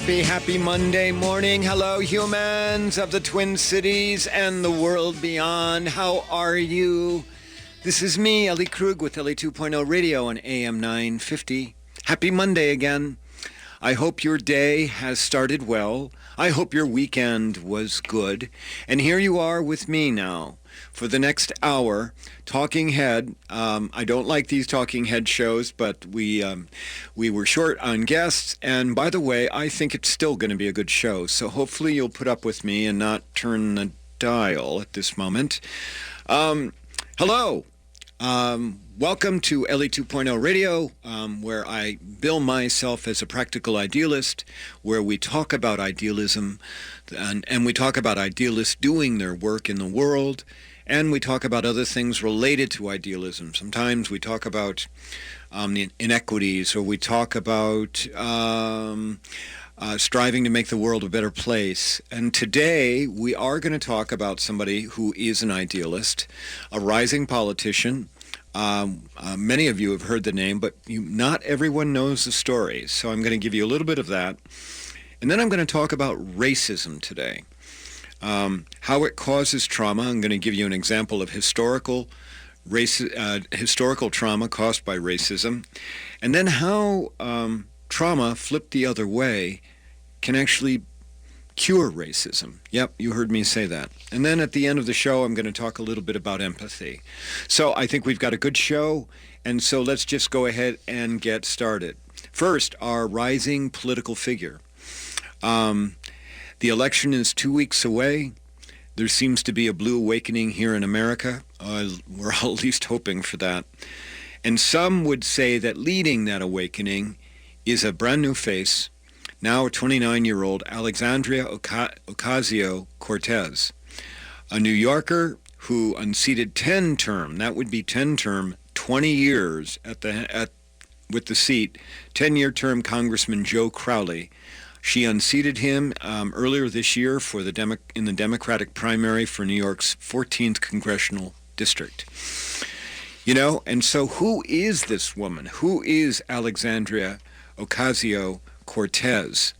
Happy Monday morning. Hello, humans of the Twin Cities and the world beyond. How are you? This is me, Ellie Krug, with Ellie 2.0 Radio on AM 950. Happy Monday again. I hope your day has started well. I hope your weekend was good. And here you are with me now for the next hour. Talking Head. I don't like these Talking Head shows, but we were short on guests. And by the way, I think it's still going to be a good show. So hopefully you'll put up with me and not turn the dial at this moment. Hello. Welcome to Ellie 2.0 Radio, where I bill myself as a practical idealist, where we talk about idealism, and we talk about idealists doing their work in the world, and we talk about other things related to idealism. Sometimes we talk about the inequities, or we talk about striving to make the world a better place. And today we are going to talk about somebody who is an idealist, a rising politician. Many of you have heard the name, but not everyone knows the story. So I'm going to give you a little bit of that. And then I'm going to talk about racism today, how it causes trauma. I'm going to give you an example of historical trauma caused by racism, and then how trauma flipped the other way can actually cure racism. Yep, you heard me say that. And then at the end of the show, I'm going to talk a little bit about empathy. So I think we've got a good show, and so let's just go ahead and get started. First, our rising political figure. The election is 2 weeks away. There seems to be a blue awakening here in America. We're all at least hoping for that. And some would say that leading that awakening is a brand new face, now a 29-year-old Alexandria Ocasio-Cortez, a New Yorker who unseated 10-term, that would be 10-term, 20 years with the seat, 10-year term Congressman Joe Crowley. She unseated him earlier this year in the Democratic primary for New York's 14th congressional district. You know, and so who is this woman? Who is Alexandria Ocasio-Cortez?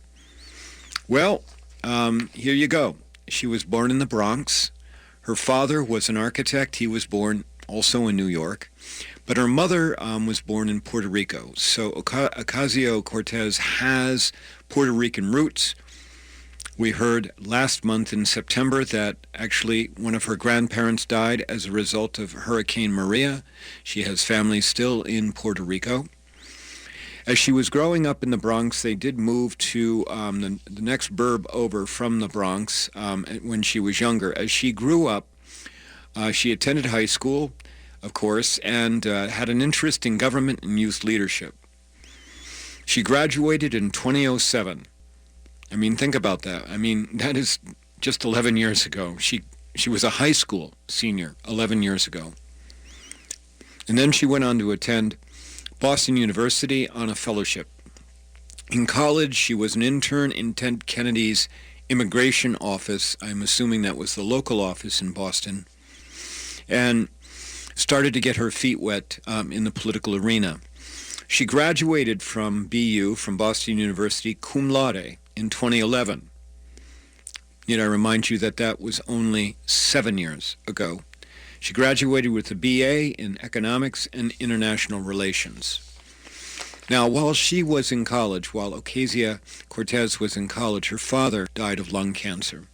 Well, here you go. She was born in the Bronx. Her father was an architect. He was born also in New York. But her mother was born in Puerto Rico. So Ocasio-Cortez has Puerto Rican roots. We heard last month in September that actually one of her grandparents died as a result of Hurricane Maria. She has family still in Puerto Rico. As she was growing up in the Bronx, they did move to the next burb over from the Bronx when she was younger. As she grew up, she attended high school, of course, and had an interest in government and youth leadership. She graduated in 2007. I mean, think about that. I mean, that is just 11 years ago. She was a high school senior 11 years ago. And then she went on to attend Boston University on a fellowship. In college, she was an intern in Ted Kennedy's immigration office. I'm assuming that was the local office in Boston. And started to get her feet wet in the political arena. She graduated from BU, from Boston University, cum laude in 2011. Yet I remind you that that was only 7 years ago. She graduated with a BA in Economics and International Relations. Now, while she was in college, while Ocasio-Cortez was in college, her father died of lung cancer.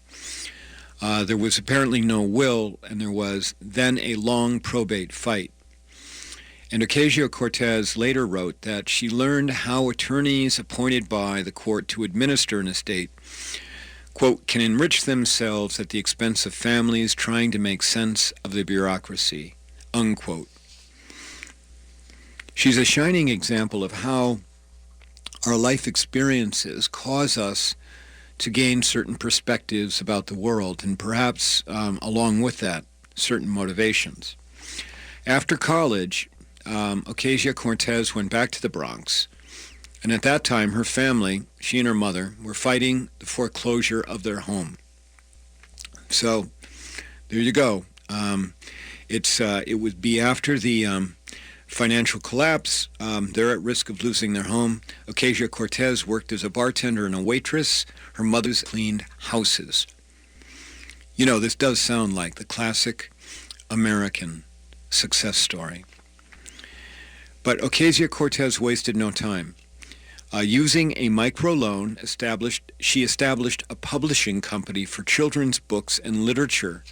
There was apparently no will, and there was then a long probate fight. And Ocasio-Cortez later wrote that she learned how attorneys appointed by the court to administer an estate, quote, can enrich themselves at the expense of families trying to make sense of the bureaucracy, unquote. She's a shining example of how our life experiences cause us to gain certain perspectives about the world, and perhaps along with that, certain motivations. After college, Ocasio-Cortez went back to the Bronx, and at that time her family, she and her mother, were fighting the foreclosure of their home. So there you go. It would be after the financial collapse. They're at risk of losing their home. Ocasio-Cortez worked as a bartender and a waitress. Her mother's cleaned houses. You know, this does sound like the classic American success story. But Ocasio-Cortez wasted no time. Using a microloan, she established a publishing company for children's books and literature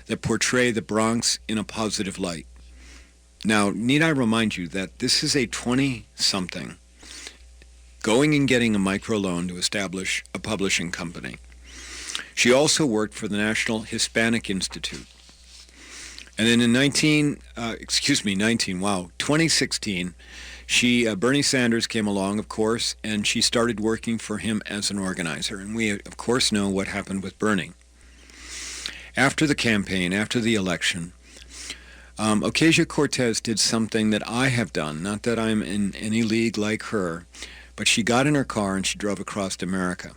that portray the Bronx in a positive light. Now, need I remind you that this is a 20-something going and getting a microloan to establish a publishing company. She also worked for the National Hispanic Institute. And then in 2016, Bernie Sanders came along, of course, and she started working for him as an organizer. And we, of course, know what happened with Bernie. After the campaign, after the election, Ocasio-Cortez did something that I have done, not that I'm in any league like her, but she got in her car and she drove across America.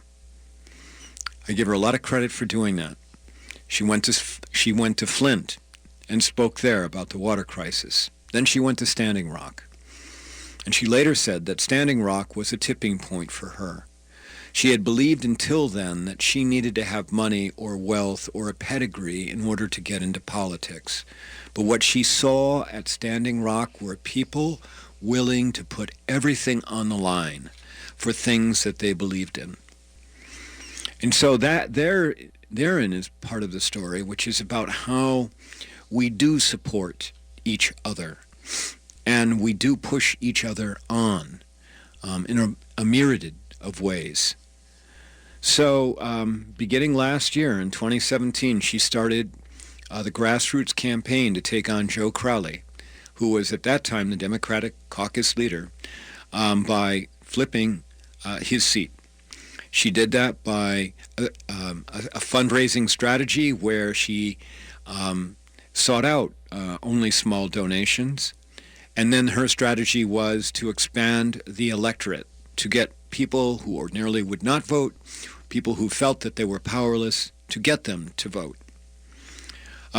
I give her a lot of credit for doing that. She went to Flint and spoke there about the water crisis. Then she went to Standing Rock. And she later said that Standing Rock was a tipping point for her. She had believed until then that she needed to have money or wealth or a pedigree in order to get into politics. But what she saw at Standing Rock were people willing to put everything on the line for things that they believed in. And so that therein is part of the story, which is about how we do support each other and we do push each other on in a myriad of ways. So beginning last year in 2017, she started the grassroots campaign to take on Joe Crowley, who was at that time the Democratic caucus leader, by flipping his seat. She did that by a fundraising strategy where she sought out only small donations. And then her strategy was to expand the electorate, to get people who ordinarily would not vote, people who felt that they were powerless, to get them to vote.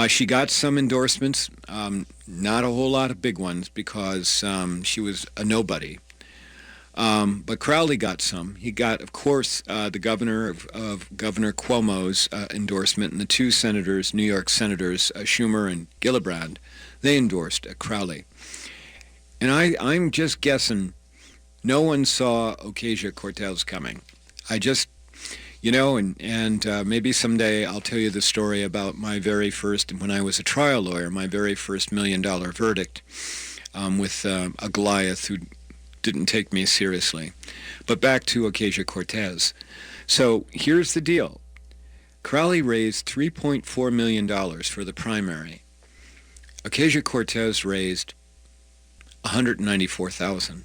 She got some endorsements, not a whole lot of big ones because she was a nobody. But Crowley got some. He got, of course, the governor of Governor Cuomo's endorsement, and the two senators, New York senators, Schumer and Gillibrand, they endorsed Crowley. And I'm just guessing no one saw Ocasio-Cortez coming. I just, and maybe someday I'll tell you the story about my very first, when I was a trial lawyer, my very first $1 million verdict with a Goliath who didn't take me seriously. But back to Ocasio-Cortez. So here's the deal. Crowley raised $3.4 million for the primary. Ocasio-Cortez raised $194,000.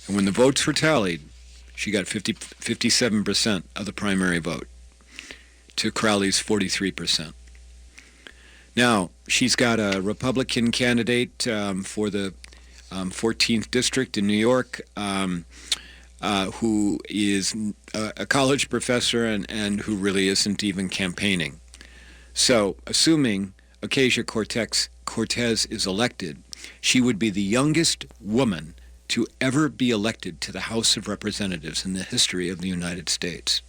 And when the votes were tallied, she got 57% of the primary vote to Crowley's 43%. Now, she's got a Republican candidate for the 14th District in New York who is a college professor and who really isn't even campaigning. So, assuming Ocasio-Cortez is elected, she would be the youngest woman to ever be elected to the House of Representatives in the history of the United States.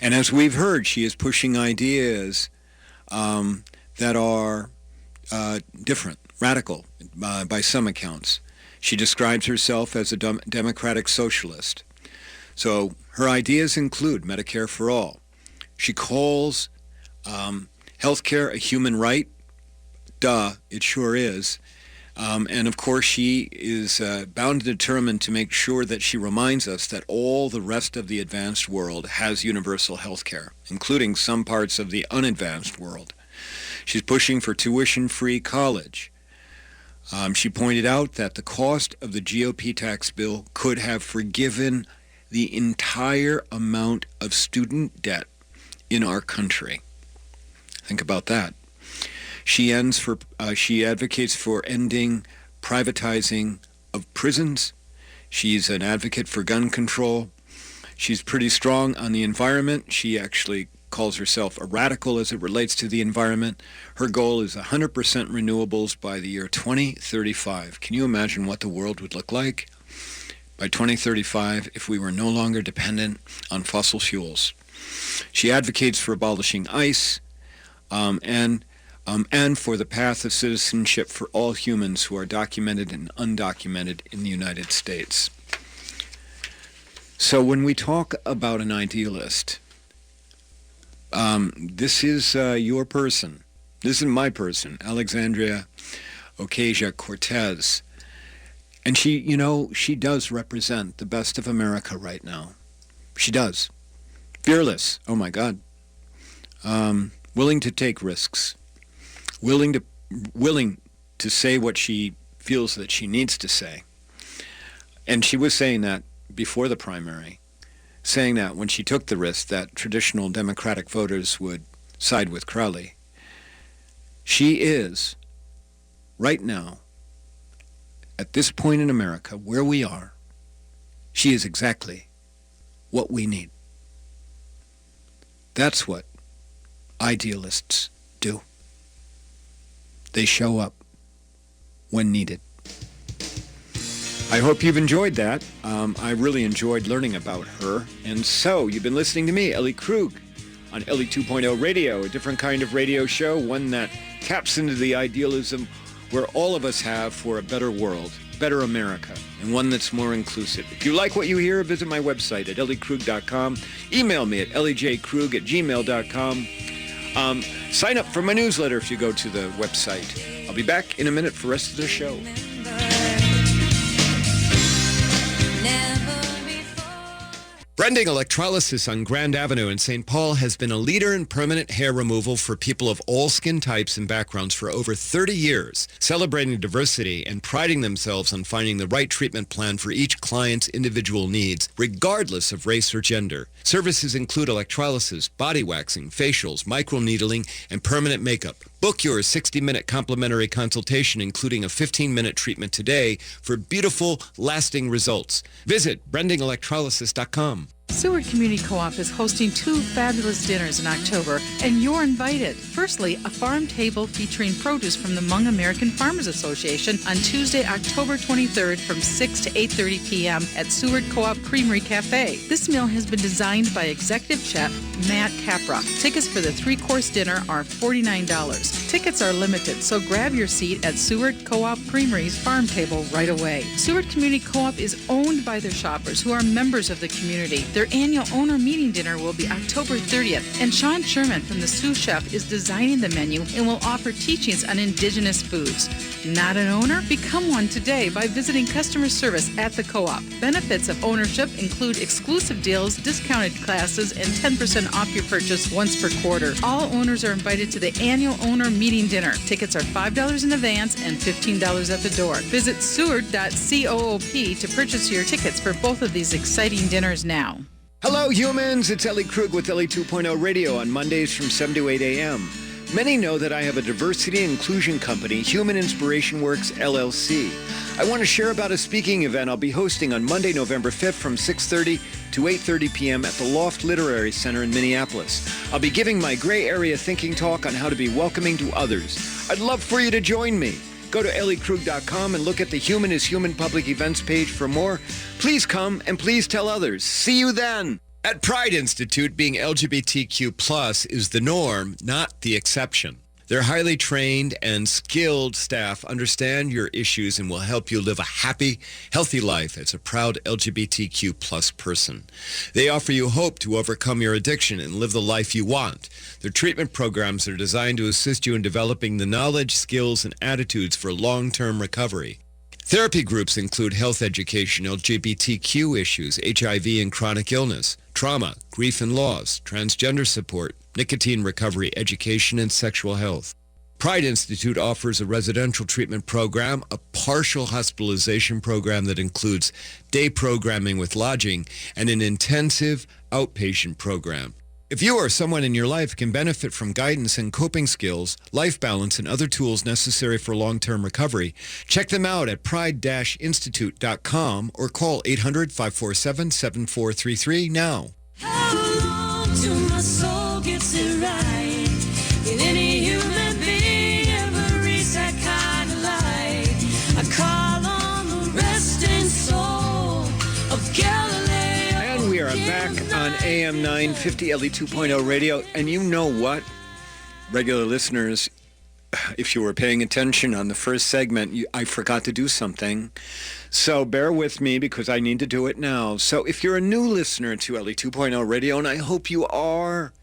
And as we've heard, she is pushing ideas that are different, radical by some accounts. She describes herself as a democratic socialist. So her ideas include Medicare for all. She calls healthcare a human right. Duh, it sure is. And of course, she is bound and determined to make sure that she reminds us that all the rest of the advanced world has universal health care, including some parts of the unadvanced world. She's pushing for tuition-free college. She pointed out that the cost of the GOP tax bill could have forgiven the entire amount of student debt in our country. Think about that. She advocates for ending privatizing of prisons. She's an advocate for gun control. She's pretty strong on the environment. She actually calls herself a radical as it relates to the environment. Her goal is 100% renewables by the year 2035. Can you imagine what the world would look like by 2035 if we were no longer dependent on fossil fuels? She advocates for abolishing ICE and for the path of citizenship for all humans who are documented and undocumented in the United States. So when we talk about an idealist, this is your person. This is my person, Alexandria Ocasio-Cortez. And she does represent the best of America right now. She does. Fearless. Oh my God. Willing to take risks. Willing to say what she feels that she needs to say. And she was saying that before the primary, saying that when she took the risk that traditional Democratic voters would side with Crowley. She is, right now, at this point in America, where we are, she is exactly what we need. That's what idealists do. They show up when needed. I hope you've enjoyed that. I really enjoyed learning about her. And so, you've been listening to me, Ellie Krug, on Ellie 2.0 Radio, a different kind of radio show, one that taps into the idealism where all of us have for a better world, better America, and one that's more inclusive. If you like what you hear, visit my website at elliekrug.com. Email me at elliekrug@gmail.com. Sign up for my newsletter if you go to the website. I'll be back in a minute for the rest of the show. Brending Electrolysis on Grand Avenue in St. Paul has been a leader in permanent hair removal for people of all skin types and backgrounds for over 30 years, celebrating diversity and priding themselves on finding the right treatment plan for each client's individual needs, regardless of race or gender. Services include electrolysis, body waxing, facials, microneedling, and permanent makeup. Book your 60-minute complimentary consultation, including a 15-minute treatment today for beautiful, lasting results. Visit brendingelectrolysis.com. Seward Community Co-op is hosting 2 fabulous dinners in October, and you're invited. Firstly, a farm table featuring produce from the Hmong American Farmers Association on Tuesday, October 23rd from 6 to 8:30 p.m. at Seward Co-op Creamery Cafe. This meal has been designed by Executive Chef Matt Capra. Tickets for the 3-course dinner are $49. Tickets are limited, so grab your seat at Seward Co-op Creamery's farm table right away. Seward Community Co-op is owned by their shoppers who are members of the community. Their annual owner meeting dinner will be October 30th, and Sean Sherman from the Sous Chef is designing the menu and will offer teachings on indigenous foods. Not an owner? Become one today by visiting customer service at the co-op. Benefits of ownership include exclusive deals, discounted classes, and 10% off your purchase once per quarter. All owners are invited to the annual owner meeting dinner. Tickets are $5 in advance and $15 at the door. Visit seward.coop to purchase your tickets for both of these exciting dinners now. Hello, humans. It's Ellie Krug with Ellie 2.0 Radio on Mondays from 7 to 8 a.m. Many know that I have a diversity and inclusion company, Human Inspiration Works, LLC. I want to share about a speaking event I'll be hosting on Monday, November 5th from 6:30 to 8:30 p.m. at the Loft Literary Center in Minneapolis. I'll be giving my gray area thinking talk on how to be welcoming to others. I'd love for you to join me. Go to elliekrug.com and look at the Human is Human public events page for more. Please come and please tell others. See you then. At Pride Institute, being LGBTQ+ is the norm, not the exception. Their highly trained and skilled staff understand your issues and will help you live a happy, healthy life as a proud LGBTQ+ person. They offer you hope to overcome your addiction and live the life you want. Their treatment programs are designed to assist you in developing the knowledge, skills, and attitudes for long-term recovery. Therapy groups include health education, LGBTQ issues, HIV and chronic illness, trauma, grief and loss, transgender support, nicotine recovery, education, and sexual health. Pride Institute offers a residential treatment program, a partial hospitalization program that includes day programming with lodging, and an intensive outpatient program. If you or someone in your life can benefit from guidance and coping skills, life balance, and other tools necessary for long-term recovery, check them out at pride-institute.com or call 800-547-7433 now. How long till my soul gets right in any human being ever reach that kind of light. I call on the resting soul of Galileo. And we are back on AM 950 Ellie 2.0 radio. And you know what, regular listeners, if you were paying attention on the first segment, I forgot to do something. So bear with me because I need to do it now. So if you're a new listener to Ellie 2.0 radio, and I hope you are,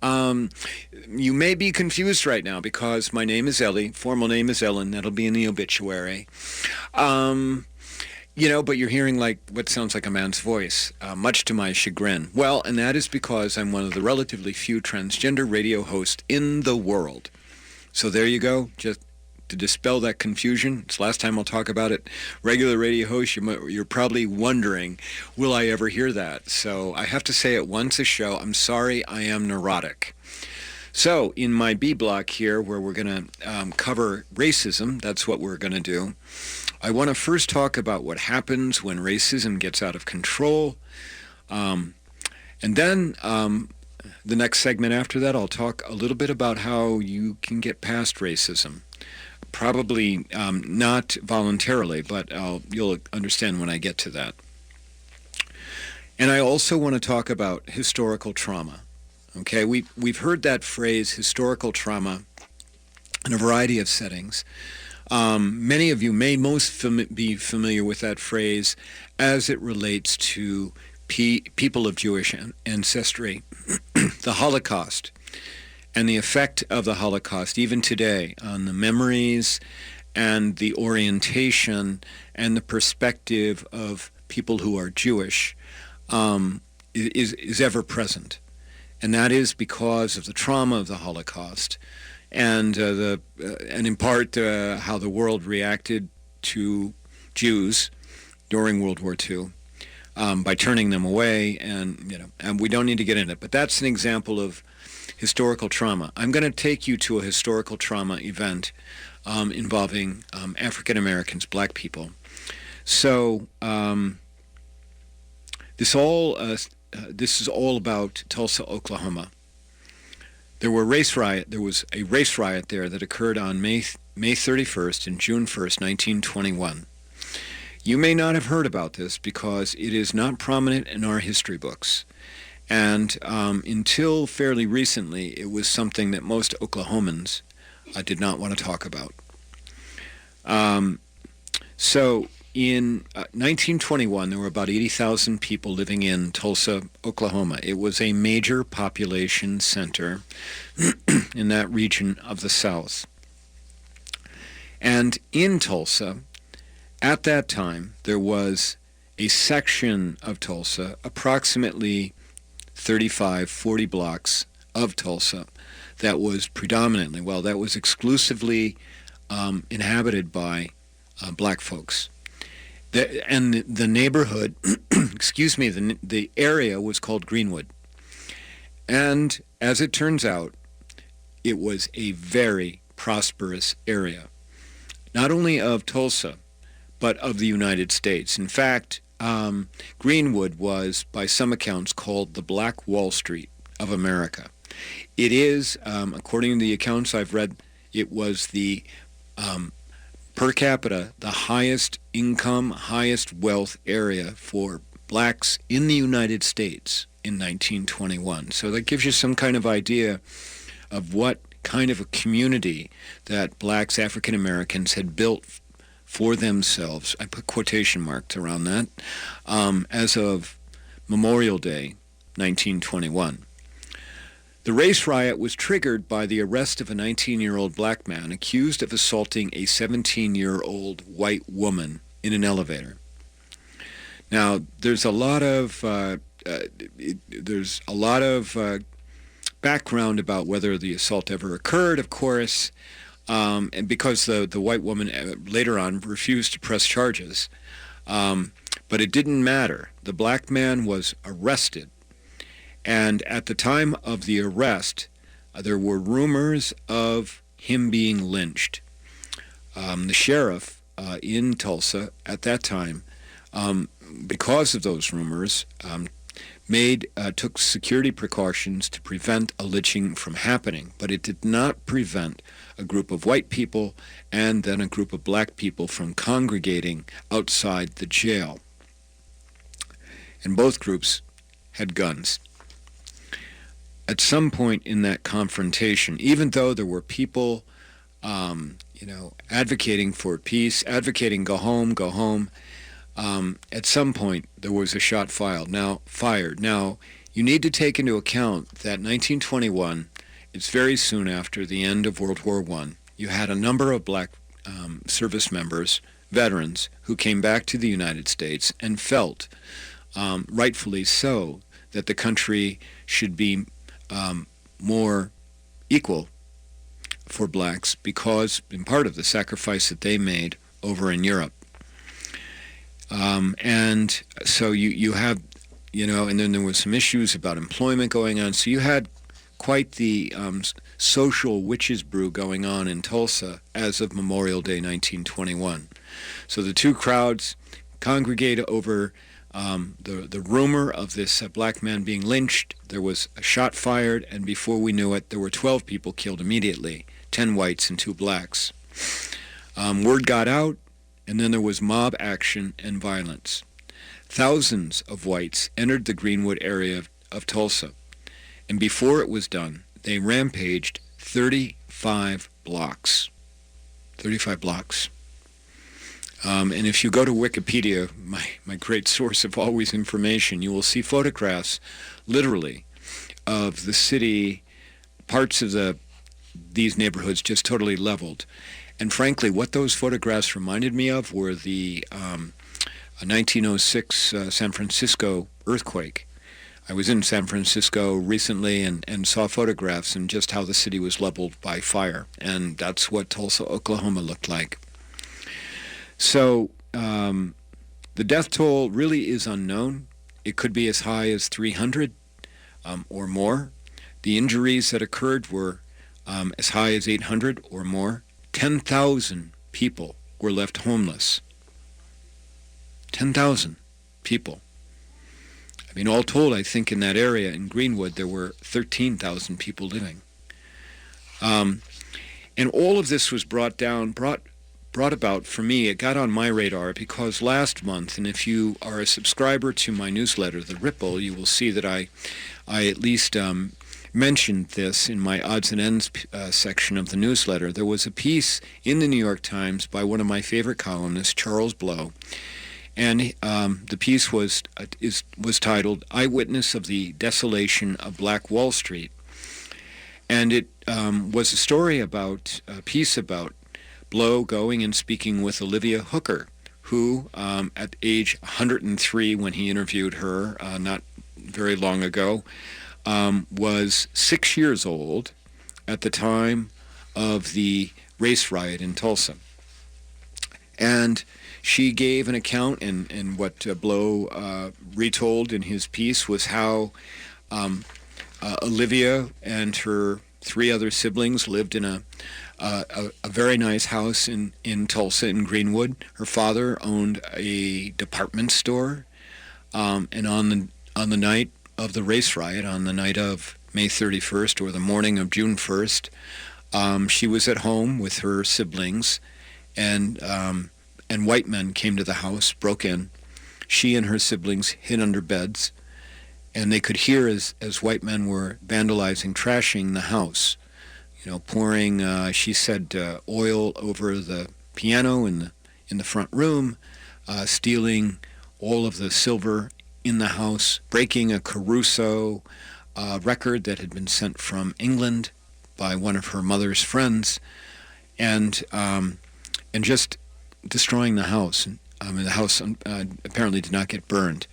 you may be confused right now because my name is Ellie. Formal name is Ellen. That'll be in the obituary. But you're hearing like what sounds like a man's voice, much to my chagrin. Well, and that is because I'm one of the relatively few transgender radio hosts in the world. So there you go, just to dispel that confusion. It's the last time I'll talk about it. Regular radio host, you're probably wondering, will I ever hear that? So I have to say it once a show. I'm sorry, I am neurotic. So in my B block here, where we're going to cover racism, that's what we're going to do. I want to first talk about what happens when racism gets out of control. And then the next segment after that, I'll talk a little bit about how you can get past racism. Probably not voluntarily, but you'll understand when I get to that. And I also want to talk about historical trauma. Okay, we've heard that phrase, historical trauma, in a variety of settings. Many of you may be familiar with that phrase as it relates to people of Jewish ancestry, the Holocaust, and the effect of the Holocaust, even today, on the memories and the orientation and the perspective of people who are Jewish, is ever present. And that is because of the trauma of the Holocaust and in part how the world reacted to Jews during World War II. By turning them away, and we don't need to get into it, but that's an example of historical trauma. I'm going to take you to a historical trauma event involving African Americans, black people. So this is all about Tulsa, Oklahoma. There was a race riot there that occurred on May 31st and June 1st, 1921. You may not have heard about this because it is not prominent in our history books. And until fairly recently, it was something that most Oklahomans did not want to talk about. So in 1921, there were about 80,000 people living in Tulsa, Oklahoma. It was a major population center in that region of the South. And in Tulsa, at that time, there was a section of Tulsa, approximately 35, 40 blocks of Tulsa, that was that was exclusively inhabited by black folks. And the neighborhood, the area was called Greenwood. And as it turns out, it was a very prosperous area, not only of Tulsa, but of the United States. In fact, Greenwood was, by some accounts, called the Black Wall Street of America. It is, according to the accounts I've read, it was the per capita, the highest income, highest wealth area for blacks in the United States in 1921. So that gives you some kind of idea of what kind of a community that blacks, African Americans, had built for themselves. I put quotation marks around that, as of Memorial Day, 1921. The race riot was triggered by the arrest of a 19-year-old black man accused of assaulting a 17-year-old white woman in an elevator. Now, there's a lot of background about whether the assault ever occurred, of course, and because the white woman later on refused to press charges. But it didn't matter. The black man was arrested. And at the time of the arrest, there were rumors of him being lynched. The sheriff in Tulsa at that time, because of those rumors, took security precautions to prevent a lynching from happening, but it did not prevent a group of white people and then a group of black people from congregating outside the jail. And both groups had guns. At some point in that confrontation, even though there were people, advocating for peace, advocating go home, at some point there was a shot fired. Now, you need to take into account that 1921, it's very soon after the end of World War I. You had a number of black service members, veterans, who came back to the United States and felt, rightfully so, that the country should be more equal for blacks because, in part, of the sacrifice that they made over in Europe. And so you have, and then there was some issues about employment going on. So you had quite the social witches brew going on in Tulsa as of Memorial Day 1921. So the two crowds congregate over the rumor of this black man being lynched. There was a shot fired, and before we knew it, there were 12 people killed immediately, 10 whites and 2 blacks. Word got out, and then there was mob action and violence. Thousands of whites entered the Greenwood area of Tulsa, and before it was done, they rampaged 35 blocks. 35 blocks. And if you go to Wikipedia, my great source of always information, you will see photographs, literally, of the city, parts of these neighborhoods just totally leveled. And frankly, what those photographs reminded me of were the 1906 San Francisco earthquake. I was in San Francisco recently and saw photographs and just how the city was leveled by fire. And that's what Tulsa, Oklahoma looked like. So the death toll really is unknown. It could be as high as 300 or more. The injuries that occurred were as high as 800 or more. 10,000 people were left homeless. 10,000 people. I mean, all told, I think in that area in Greenwood there were 13,000 people living. And all of this was brought about for me. It got on my radar because last month, and if you are a subscriber to my newsletter, The Ripple, you will see that I at least mentioned this in my odds and ends section of the newsletter. There was a piece in the New York Times by one of my favorite columnists, Charles Blow, and the piece was titled "Eyewitness of the Desolation of Black Wall Street," and it was a piece about Blow going and speaking with Olivia Hooker, who at age 103 when he interviewed her not very long ago, was 6 years old at the time of the race riot in Tulsa. And she gave an account, and what Blow retold in his piece was how Olivia and her 3 other siblings lived in a very nice house in Tulsa, in Greenwood. Her father owned a department store, and on the night of the race riot, on the night of May 31st or the morning of June 1st, she was at home with her siblings, and white men came to the house, broke in. She and her siblings hid under beds, and they could hear as white men were vandalizing, trashing the house, pouring, she said, oil over the piano in the front room, stealing all of the silver in the house, breaking a Caruso record that had been sent from England by one of her mother's friends, and just destroying the house. The house apparently did not get burned.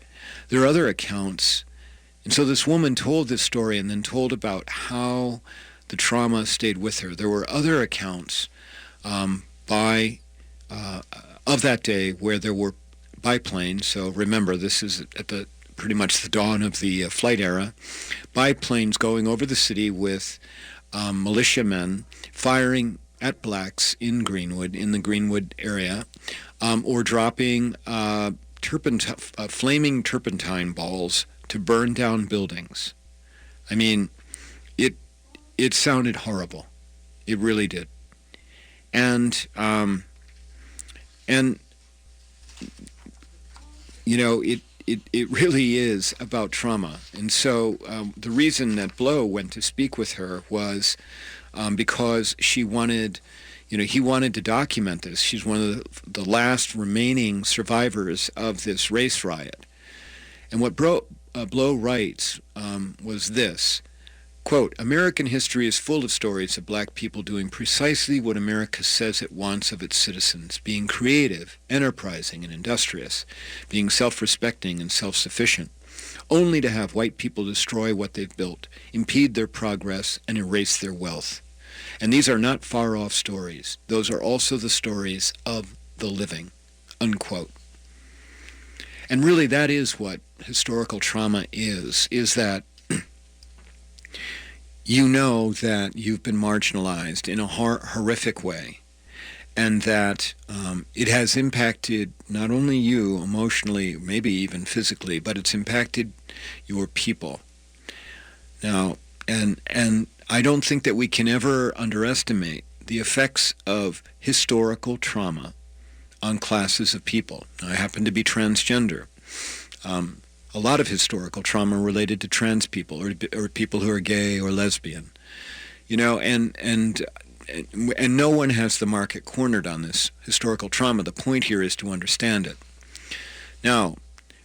There are other accounts, and so this woman told this story and then told about how the trauma stayed with her. There were other accounts of that day where there were biplanes. So remember, this is at pretty much the dawn of the flight era. Biplanes going over the city with militiamen firing at blacks in Greenwood, in the Greenwood area, or dropping flaming turpentine balls to burn down buildings. I mean, it sounded horrible. It really did. And you know, it really is about trauma. And so the reason that Blow went to speak with her was because she wanted, you know, he wanted to document this. She's one of the last remaining survivors of this race riot. And what Blow writes was this, quote, "American history is full of stories of black people doing precisely what America says it wants of its citizens, being creative, enterprising, and industrious, being self-respecting and self-sufficient, only to have white people destroy what they've built, impede their progress, and erase their wealth. And these are not far-off stories. Those are also the stories of the living," unquote. And really that is what historical trauma is that you know that you've been marginalized in a horrific way, and that it has impacted not only you emotionally, maybe even physically, but it's impacted your people. Now, and I don't think that we can ever underestimate the effects of historical trauma on classes of people. Now, I happen to be transgender. A lot of historical trauma related to trans people or people who are gay or lesbian, you know, and no one has the market cornered on this historical trauma. The point here is to understand it. Now,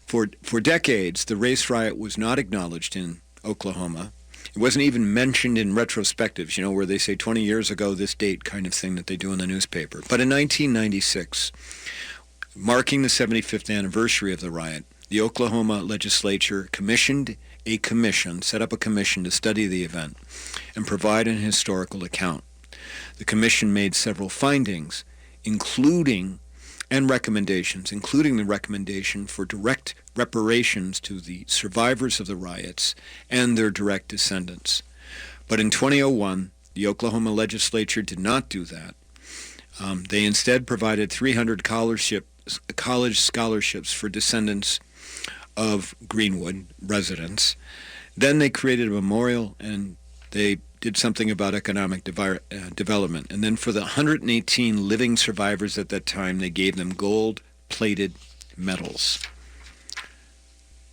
for decades, the race riot was not acknowledged in Oklahoma. It wasn't even mentioned in retrospectives, you know, where they say 20 years ago this date kind of thing that they do in the newspaper. But in 1996, marking the 75th anniversary of the riot, the Oklahoma legislature set up a commission to study the event and provide an historical account. The commission made several findings, including the recommendation for direct reparations to the survivors of the riots and their direct descendants. But in 2001, the Oklahoma legislature did not do that. They instead provided 300 college scholarships for descendants of Greenwood residents. Then they created a memorial and they did something about economic development. And then for the 118 living survivors at that time, they gave them gold-plated medals.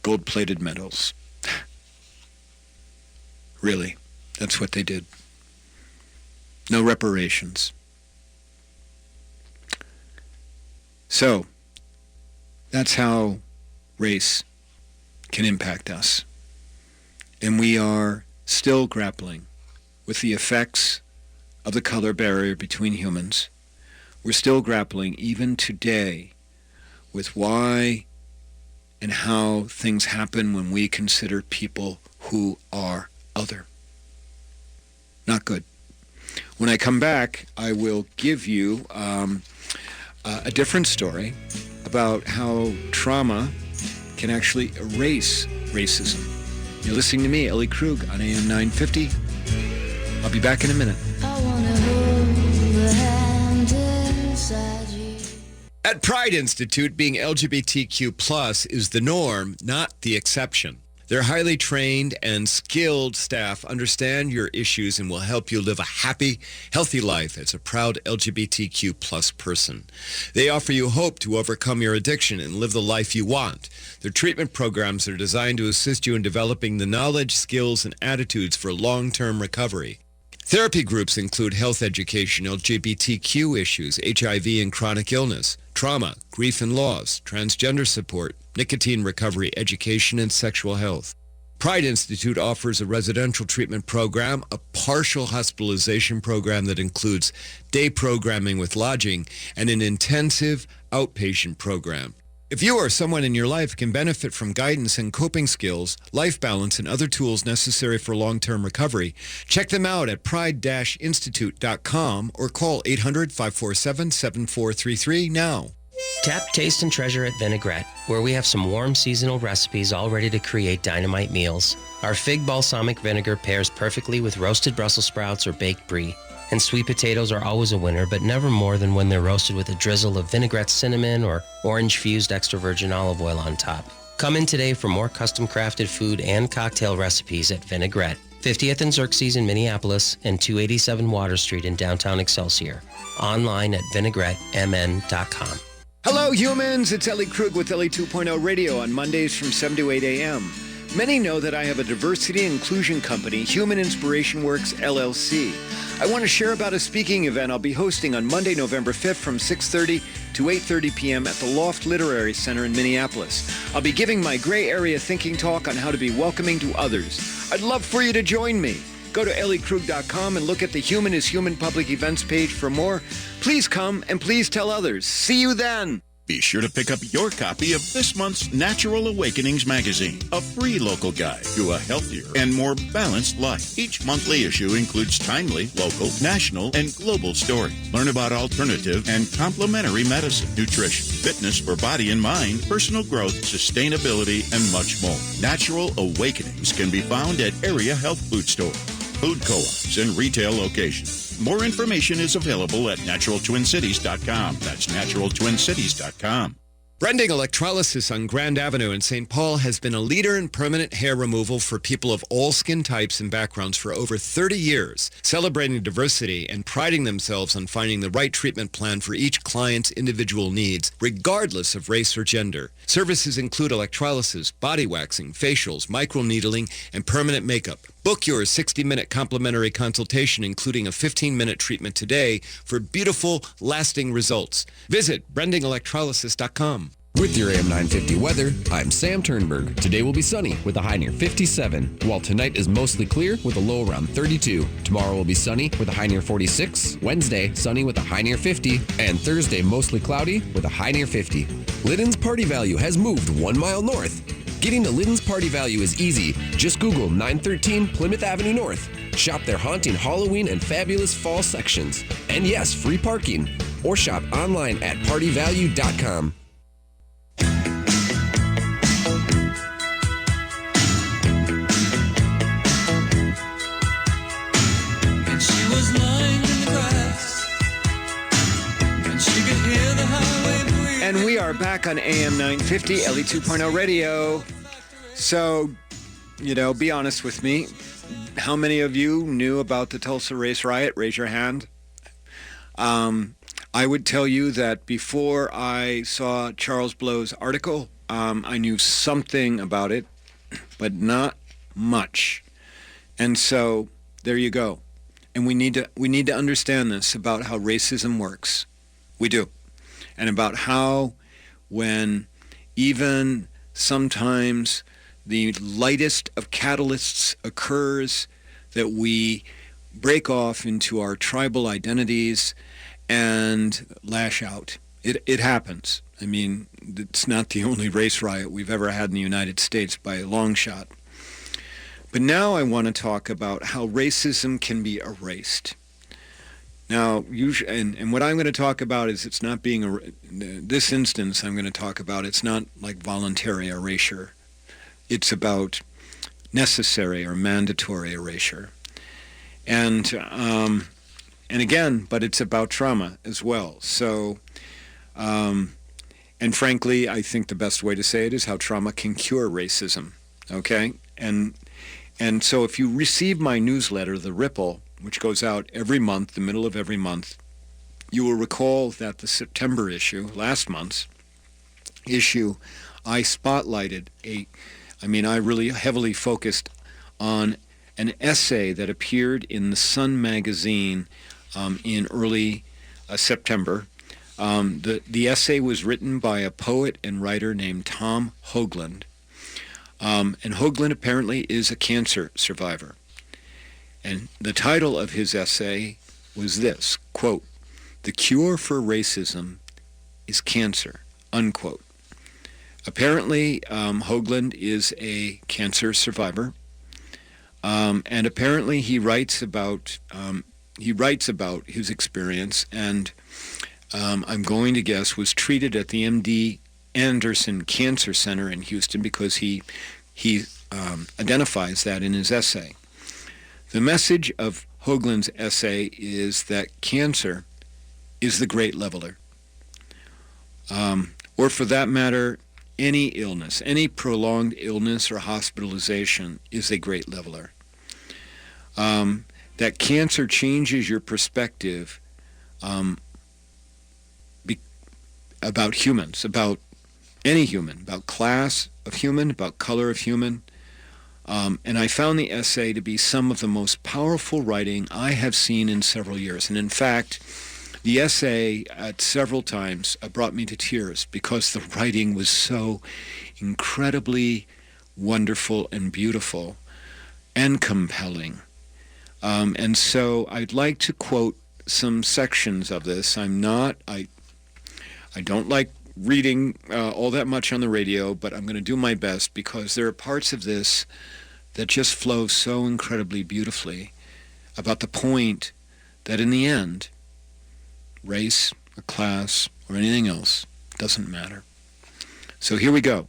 Gold-plated medals. Really, that's what they did. No reparations. So, that's how race can impact us. And we are still grappling with the effects of the color barrier between humans. We're still grappling, even today, with why and how things happen when we consider people who are other. Not good. When I come back, I will give you a different story about how trauma can actually erase racism. You're listening to me, Ellie Krug, on AM 950. I'll be back in a minute. I wanna hold a hand inside you. At Pride Institute, being LGBTQ+ is the norm, not the exception. Their highly trained and skilled staff understand your issues and will help you live a happy, healthy life as a proud LGBTQ+ person. They offer you hope to overcome your addiction and live the life you want. Their treatment programs are designed to assist you in developing the knowledge, skills, and attitudes for long-term recovery. Therapy groups include health education, LGBTQ issues, HIV and chronic illness, trauma, grief and loss, transgender support, nicotine recovery, education, and sexual health. Pride Institute offers a residential treatment program, a partial hospitalization program that includes day programming with lodging, and an intensive outpatient program. If you or someone in your life can benefit from guidance and coping skills, life balance, and other tools necessary for long-term recovery, check them out at pride-institute.com or call 800-547-7433 now. Tap, taste, and treasure at Vinaigrette, where we have some warm seasonal recipes all ready to create dynamite meals. Our fig balsamic vinegar pairs perfectly with roasted Brussels sprouts or baked brie. And sweet potatoes are always a winner, but never more than when they're roasted with a drizzle of vinaigrette cinnamon or orange-fused extra virgin olive oil on top. Come in today for more custom-crafted food and cocktail recipes at Vinaigrette, 50th and Xerxes in Minneapolis and 287 Water Street in downtown Excelsior. Online at vinaigrettemn.com. Hello, humans. It's Ellie Krug with Ellie 2.0 Radio on Mondays from 7 to 8 a.m. Many know that I have a diversity and inclusion company, Human Inspiration Works, LLC. I want to share about a speaking event I'll be hosting on Monday, November 5th from 6:30 to 8:30 p.m. at the Loft Literary Center in Minneapolis. I'll be giving my gray area thinking talk on how to be welcoming to others. I'd love for you to join me. Go to elliekrug.com and look at the Human is Human public events page for more. Please come and please tell others. See you then. Be sure to pick up your copy of this month's Natural Awakenings magazine, a free local guide to a healthier and more balanced life. Each monthly issue includes timely, local, national, and global stories. Learn about alternative and complementary medicine, nutrition, fitness for body and mind, personal growth, sustainability, and much more. Natural Awakenings can be found at area health food stores, food co-ops, and retail locations. More information is available at naturaltwincities.com. That's naturaltwincities.com. Brending Electrolysis on Grand Avenue in St. Paul has been a leader in permanent hair removal for people of all skin types and backgrounds for over 30 years, celebrating diversity and priding themselves on finding the right treatment plan for each client's individual needs, regardless of race or gender. Services include electrolysis, body waxing, facials, microneedling, and permanent makeup. Book your 60-minute complimentary consultation, including a 15-minute treatment today for beautiful, lasting results. Visit brendingelectrolysis.com. With your AM 950 weather, I'm Sam Turnberg. Today will be sunny with a high near 57, while tonight is mostly clear with a low around 32. Tomorrow will be sunny with a high near 46. Wednesday, sunny with a high near 50. And Thursday, mostly cloudy with a high near 50. Liddon's Party Value has moved 1 mile north. Getting to Liddon's Party Value is easy. Just Google 913 Plymouth Avenue North. Shop their haunting Halloween and fabulous fall sections. And yes, free parking. Or shop online at partyvalue.com. And she was lying in the grass, and she could hear the highway breathe. And we are back on AM 950, Ellie 2.0 Radio. So, be honest with me. How many of you knew about the Tulsa race riot? Raise your hand. I would tell you that before I saw Charles Blow's article, I knew something about it, but not much. And so there you go. And we need to understand this about how racism works. We do. And about how when even sometimes the lightest of catalysts occurs, that we break off into our tribal identities and lash out. It happens. I mean, it's not the only race riot we've ever had in the United States by a long shot. But now I want to talk about how racism can be erased. Now, and what I'm going to talk about is it's not being, this instance I'm going to talk about, it's not like voluntary erasure. It's about necessary or mandatory erasure. And again, but it's about trauma as well. So, and frankly, I think the best way to say it is how trauma can cure racism, okay? And so if you receive my newsletter, The Ripple, which goes out every month, the middle of every month, you will recall that the September issue, last month's issue, I spotlighted I really heavily focused on an essay that appeared in the Sun magazine in early September. The essay was written by a poet and writer named Tom Hoagland. And Hoagland apparently is a cancer survivor. And the title of his essay was this, quote, "The cure for racism is cancer," unquote. Apparently, Hoagland is a cancer survivor, and apparently he writes about his experience, and I'm going to guess was treated at the MD Anderson Cancer Center in Houston because he identifies that in his essay. The message of Hoagland's essay is that cancer is the great leveler. Or for that matter, any illness, any prolonged illness or hospitalization is a great leveler. That cancer changes your perspective about humans, about any human, about class of human, about color of human. And I found the essay to be some of the most powerful writing I have seen in several years. And in fact, the essay at several times brought me to tears because the writing was so incredibly wonderful and beautiful and compelling. And so I'd like to quote some sections of this. I don't like reading all that much on the radio, but I'm going to do my best because there are parts of this that just flow so incredibly beautifully about the point that in the end, race or class or anything else doesn't matter. So here we go.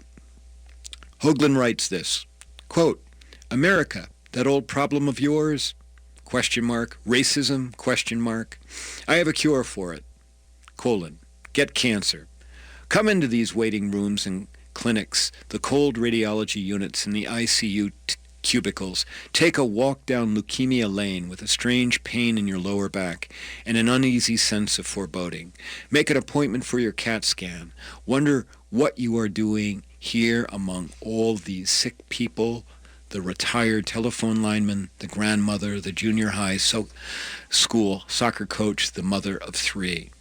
Hoagland writes this, quote, America, that old problem of yours, ? Racism, ? I have a cure for it, : get cancer. Come into these waiting rooms and clinics, the cold radiology units and the ICU cubicles. Take a walk down leukemia lane with a strange pain in your lower back and an uneasy sense of foreboding. Make an appointment for your CAT scan. Wonder what you are doing here among all these sick people, the retired telephone lineman, the grandmother, the junior high school soccer coach, the mother of 3.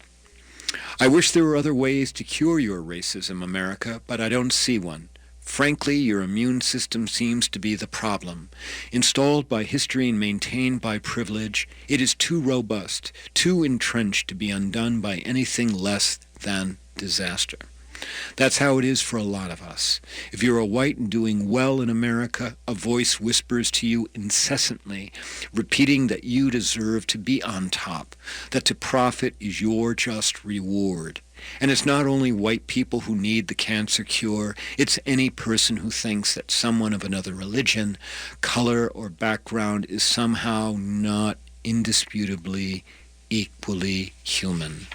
I wish there were other ways to cure your racism, America, but I don't see one. Frankly, your immune system seems to be the problem. Installed by history and maintained by privilege, it is too robust, too entrenched to be undone by anything less than disaster. That's how it is for a lot of us. If you're a white and doing well in America, a voice whispers to you incessantly, repeating that you deserve to be on top, that to profit is your just reward. And it's not only white people who need the cancer cure, it's any person who thinks that someone of another religion, color, or background is somehow not indisputably equally human.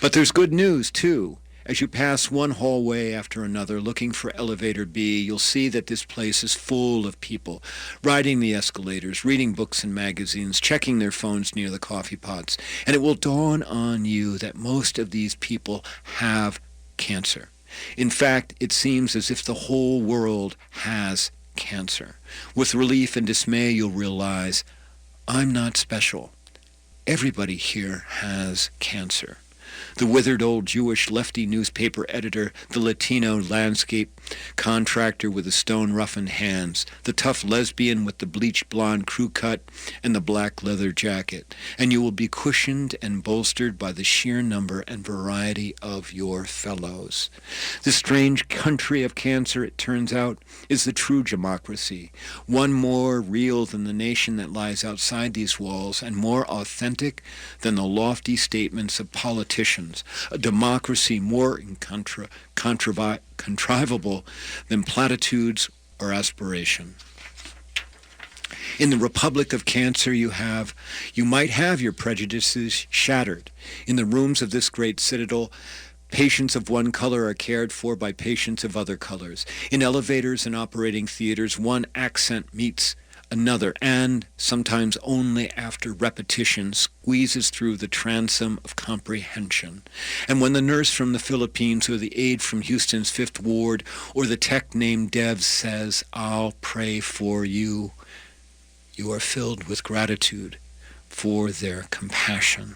But there's good news, too. As you pass one hallway after another looking for elevator B, you'll see that this place is full of people, riding the escalators, reading books and magazines, checking their phones near the coffee pots. And it will dawn on you that most of these people have cancer. In fact, it seems as if the whole world has cancer. With relief and dismay, you'll realize, I'm not special. Everybody here has cancer. The withered old Jewish lefty newspaper editor, the Latino landscape contractor with the stone-roughened hands, the tough lesbian with the bleached blonde crew cut and the black leather jacket, and you will be cushioned and bolstered by the sheer number and variety of your fellows. This strange country of cancer, it turns out, is the true democracy, one more real than the nation that lies outside these walls and more authentic than the lofty statements of politicians, a democracy more contrivable than platitudes or aspiration. In the Republic of Cancer, you might have your prejudices shattered. In the rooms of this great citadel, patients of one color are cared for by patients of other colors. In elevators and operating theaters, one accent meets another, and sometimes only after repetition squeezes through the transom of comprehension. And when the nurse from the Philippines or the aide from Houston's Fifth Ward or the tech named Dev says, I'll pray for you, you are filled with gratitude for their compassion.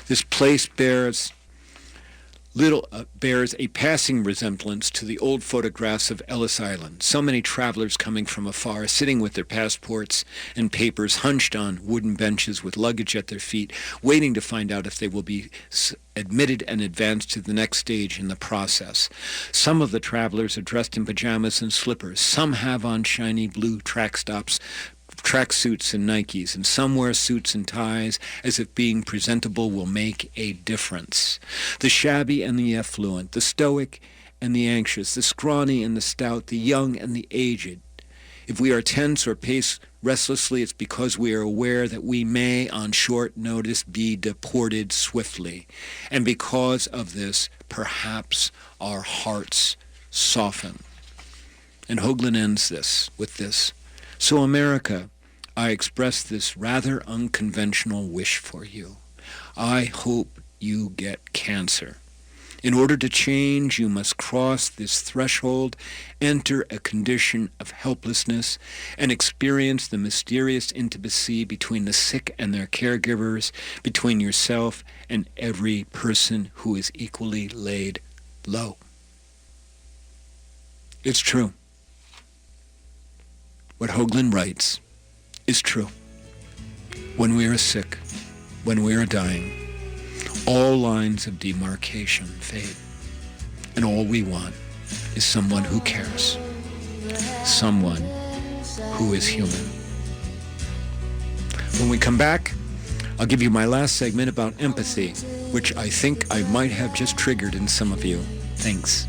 This place bears a passing resemblance to the old photographs of Ellis Island. So many travelers coming from afar, sitting with their passports and papers hunched on wooden benches with luggage at their feet, waiting to find out if they will be admitted and advanced to the next stage in the process. Some of the travelers are dressed in pajamas and slippers. Some have on shiny blue tracksuits and Nikes, and some wear suits and ties as if being presentable will make a difference. The shabby and the affluent, the stoic and the anxious, the scrawny and the stout, the young and the aged. If we are tense or pace restlessly, it's because we are aware that we may, on short notice, be deported swiftly. And because of this, perhaps our hearts soften. And Hoagland ends this with this. So America, I express this rather unconventional wish for you. I hope you get cancer. In order to change, you must cross this threshold, enter a condition of helplessness, and experience the mysterious intimacy between the sick and their caregivers, between yourself and every person who is equally laid low. It's true. What Hoagland writes is true. When we are sick, when we are dying, all lines of demarcation fade, and all we want is someone who cares, someone who is human. When we come back, I'll give you my last segment about empathy, which I think I might have just triggered in some of you. Thanks.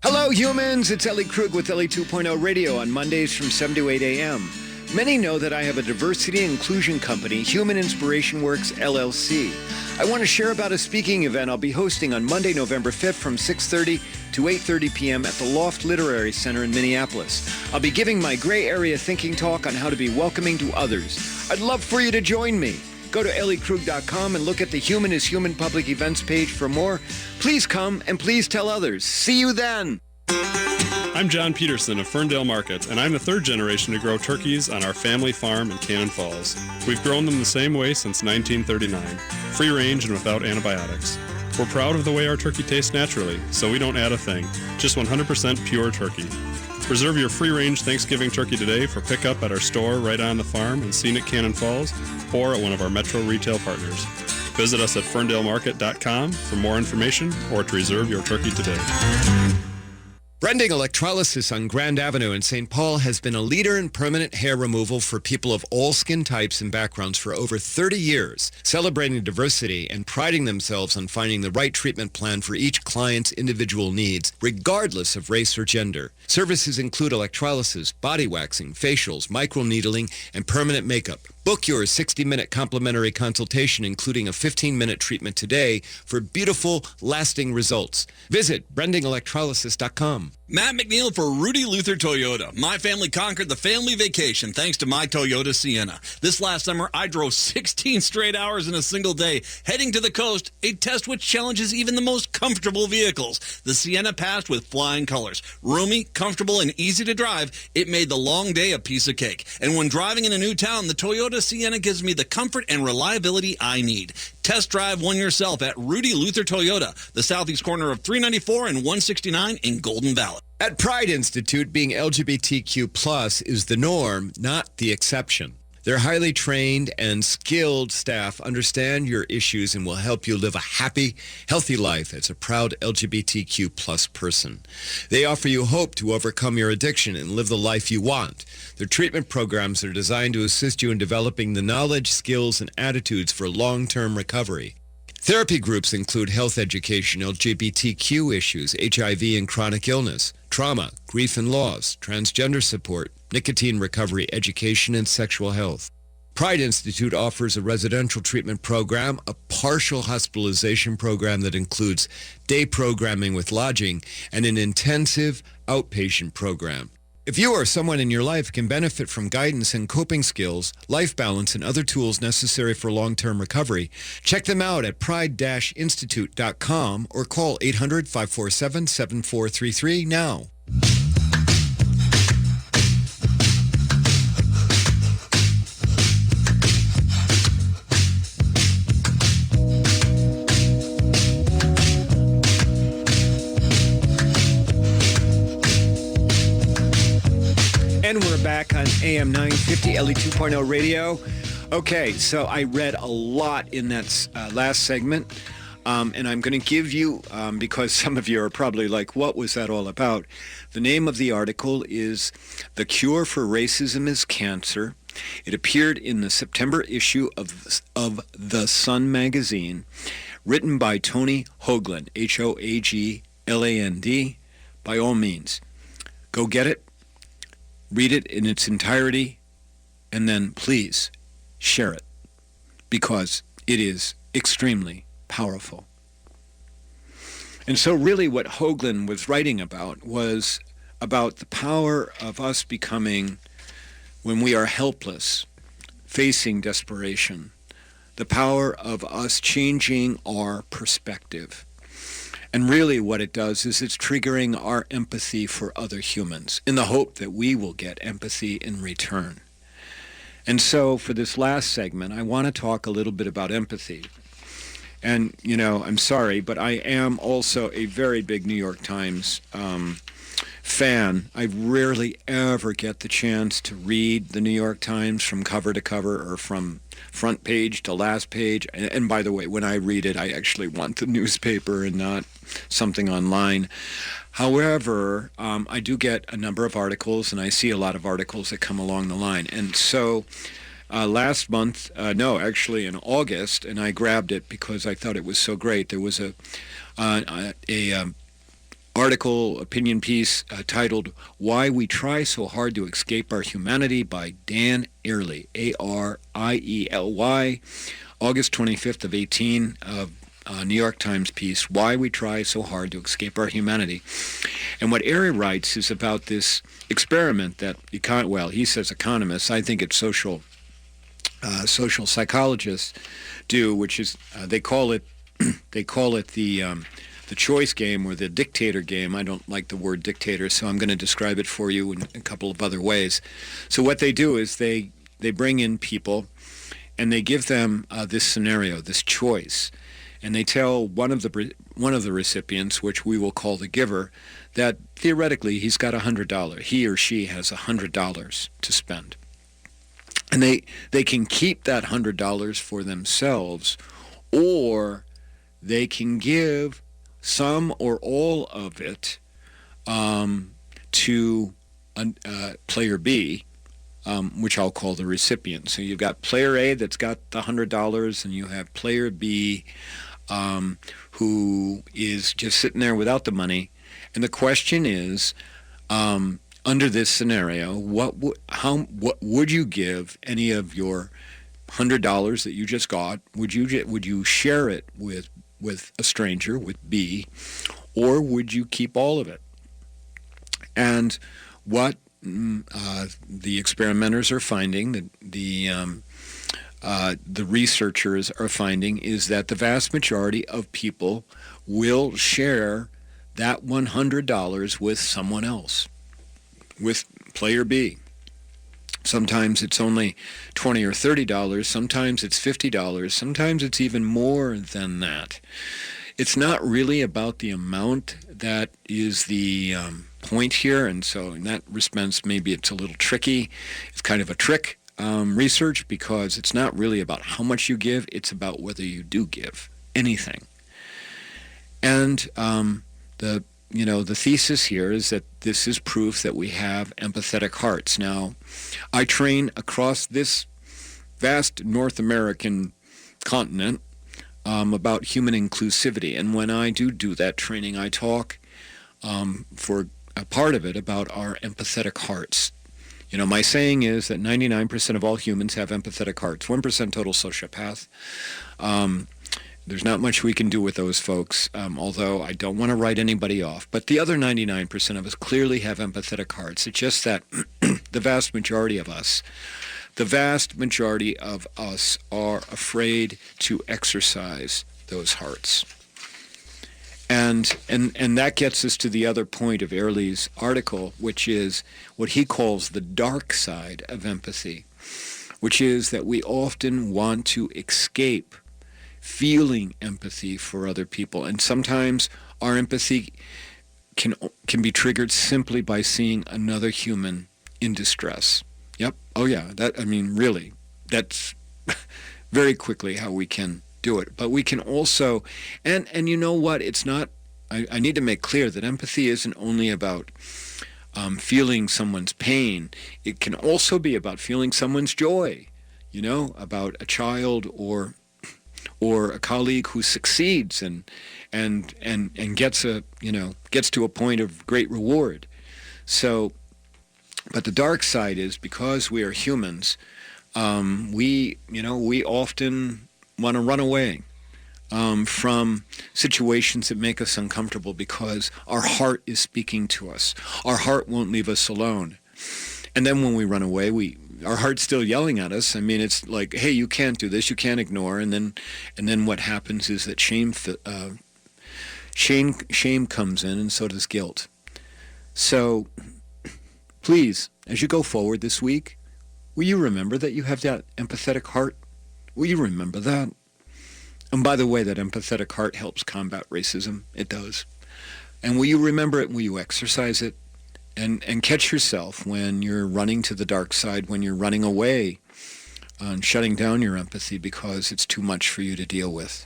Hello, humans. It's Ellie Krug with Ellie 2.0 Radio on Mondays from 7 to 8 a.m. Many know that I have a diversity and inclusion company, Human Inspiration Works, LLC. I want to share about a speaking event I'll be hosting on Monday, November 5th from 6:30 to 8:30 p.m. at the Loft Literary Center in Minneapolis. I'll be giving my gray area thinking talk on how to be welcoming to others. I'd love for you to join me. Go to elliekrug.com and look at the Human is Human public events page for more. Please come and please tell others. See you then. I'm John Peterson of Ferndale Market, and I'm the third generation to grow turkeys on our family farm in Cannon Falls. We've grown them the same way since 1939, free range and without antibiotics. We're proud of the way our turkey tastes naturally, so we don't add a thing, just 100% pure turkey. Reserve your free-range Thanksgiving turkey today for pickup at our store right on the farm in scenic Cannon Falls or at one of our Metro retail partners. Visit us at ferndalemarket.com for more information or to reserve your turkey today. Brending Electrolysis on Grand Avenue in St. Paul has been a leader in permanent hair removal for people of all skin types and backgrounds for over 30 years, celebrating diversity and priding themselves on finding the right treatment plan for each client's individual needs, regardless of race or gender. Services include electrolysis, body waxing, facials, microneedling, and permanent makeup. Book your 60-minute complimentary consultation, including a 15-minute treatment today for beautiful, lasting results. Visit brendingelectrolysis.com. Matt McNeil for Rudy Luther Toyota. My family conquered the family vacation thanks to my Toyota Sienna. This last summer, I drove 16 straight hours in a single day, heading to the coast, a test which challenges even the most comfortable vehicles. The Sienna passed with flying colors. Roomy, comfortable, and easy to drive, it made the long day a piece of cake. And when driving in a new town, the Toyota Sienna gives me the comfort and reliability I need. Test drive one yourself at Rudy Luther Toyota, the southeast corner of 394 and 169 in Golden Valley. At Pride Institute, being LGBTQ plus is the norm, not the exception. Their highly trained and skilled staff understand your issues and will help you live a happy, healthy life as a proud LGBTQ plus person. They offer you hope to overcome your addiction and live the life you want. Their treatment programs are designed to assist you in developing the knowledge, skills, and attitudes for long-term recovery. Therapy groups include health education, LGBTQ issues, HIV and chronic illness, trauma, grief and loss, transgender support, nicotine recovery, education, and sexual health. Pride Institute offers a residential treatment program, a partial hospitalization program that includes day programming with lodging, and an intensive outpatient program. If you or someone in your life can benefit from guidance and coping skills, life balance, and other tools necessary for long-term recovery, check them out at pride-institute.com or call 800-547-7433 now. And we're back on AM 950, Ellie 2.0 Radio. Okay, so I read a lot in that last segment, and I'm going to give you, because some of you are probably like, what was that all about? The name of the article is The Cure for Racism is Cancer. It appeared in the September issue of The Sun magazine, written by Tony Hoagland, Hoagland, by all means, go get it, read it in its entirety, and then please share it, because it is extremely powerful. And so really what Hoagland was writing about was about the power of us becoming, when we are helpless, facing desperation, the power of us changing our perspective. And really what it does is it's triggering our empathy for other humans in the hope that we will get empathy in return. And so for this last segment, I want to talk a little bit about empathy. And, I'm sorry, but I am also a very big New York Times fan. I rarely ever get the chance to read the New York Times from cover to cover or from front page to last page. And by the way, when I read it, I actually want the newspaper and not something online. However, I do get a number of articles, and I see a lot of articles that come along the line. And so last month, actually in August, and I grabbed it because I thought it was so great, there was a article, opinion piece titled "Why We Try So Hard to Escape Our Humanity" by Dan Ariely, Ariely, August 25th of 18, New York Times piece, "Why We Try So Hard to Escape Our Humanity." And what Ariely writes is about this experiment that, he says economists, I think it's social psychologists do, which is, they call it the choice game or the dictator game. I don't like the word dictator, so I'm going to describe it for you in a couple of other ways. So what they do is they bring in people and they give them this scenario, this choice, and they tell one of the recipients, which we will call the giver, that theoretically he's got $100. He or she has $100 to spend. And they can keep that $100 for themselves, or they can give some or all of it to player B, which I'll call the recipient. So you've got player A that's got the $100, and you have player B who is just sitting there without the money. And the question is, under this scenario, what would you give any of your $100 that you just got? Would you share it with a stranger, with B, or would you keep all of it? And what the experimenters are finding, the researchers are finding, is that the vast majority of people will share that $100 with someone else, with player B. Sometimes it's only $20 or $30. Sometimes it's $50. Sometimes it's even more than that. It's not really about the amount that is the point here, and so in that respect, maybe it's a little tricky. It's kind of a trick research, because it's not really about how much you give. It's about whether you do give anything. And the thesis here is that this is proof that we have empathetic hearts. Now, I train across this vast North American continent about human inclusivity. And when I do that training, I talk for a part of it about our empathetic hearts. My saying is that 99% of all humans have empathetic hearts, 1% total sociopath. There's not much we can do with those folks, although I don't want to write anybody off. But the other 99% of us clearly have empathetic hearts. It's just that the vast majority of us are afraid to exercise those hearts. And that gets us to the other point of Ariely's article, which is what he calls the dark side of empathy, which is that we often want to escape feeling empathy for other people. And sometimes our empathy can be triggered simply by seeing another human in distress. Yep. Oh yeah. Really, that's very quickly how we can do it. But we can also, and you know what? It's not, I need to make clear that empathy isn't only about feeling someone's pain. It can also be about feeling someone's joy, about a child or or a colleague who succeeds and gets to a point of great reward. So, but the dark side is, because we are humans, we often want to run away from situations that make us uncomfortable, because our heart is speaking to us. Our heart won't leave us alone. And then when we run away, our heart's still yelling at us. I mean, it's like, hey, you can't do this, you can't ignore. And then what happens is that shame comes in, and so does guilt. So please, as you go forward this week, will you remember that you have that empathetic heart? Will you remember that? And by the way, that empathetic heart helps combat racism. It does. And will you remember it? Will you exercise it? And catch yourself when you're running to the dark side, when you're running away and shutting down your empathy because it's too much for you to deal with.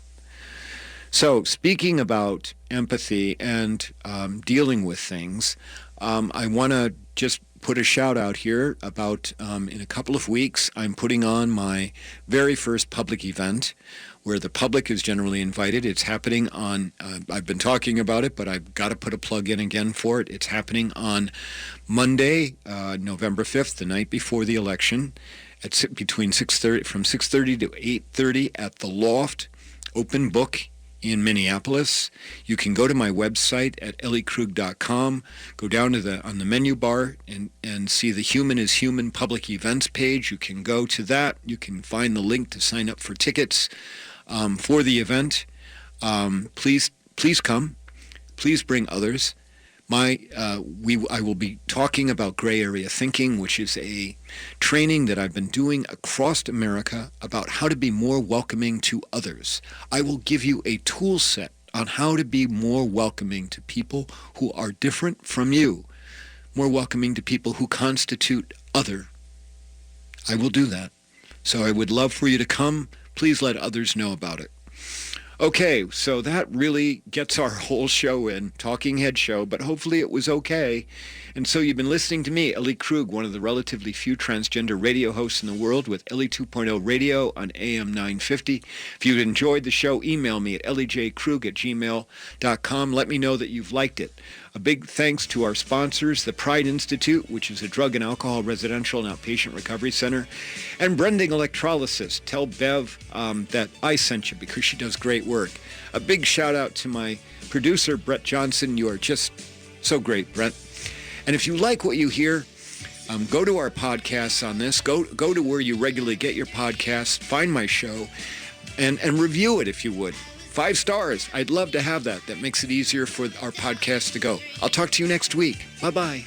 So speaking about empathy and dealing with things, I want to just put a shout out here about in a couple of weeks, I'm putting on my very first public event where the public is generally invited. It's happening on, I've been talking about it, but I've got to put a plug in again for it. It's happening on Monday, November 5th, the night before the election, from 6:30 to 8:30 at the Loft, Open Book in Minneapolis. You can go to my website at elliekrug.com, go down to on the menu bar and see the Human is Human public events page. You can go to that. You can find the link to sign up for tickets for the event. Please come. Please bring others. I will be talking about gray area thinking, which is a training that I've been doing across America about how to be more welcoming to others. I will give you a tool set on how to be more welcoming to people who are different from you, more welcoming to people who constitute other. I will do that. So I would love for you to come. Please let others know about it. Okay, so that really gets our whole show in, Talking Head Show, but hopefully it was okay. And so you've been listening to me, Ellie Krug, one of the relatively few transgender radio hosts in the world, with Ellie 2.0 Radio on AM 950. If you've enjoyed the show, email me at elliejkrug@gmail.com. Let me know that you've liked it. A big thanks to our sponsors, the Pride Institute, which is a drug and alcohol residential and outpatient recovery center, and Brending Electrolysis. Tell Bev that I sent you because she does great work. A big shout out to my producer, Brett Johnson. You are just so great, Brett. And if you like what you hear, go to our podcasts on this. Go to where you regularly get your podcasts, find my show, and review it if you would. 5 stars. I'd love to have that. That makes it easier for our podcast to go. I'll talk to you next week. Bye-bye.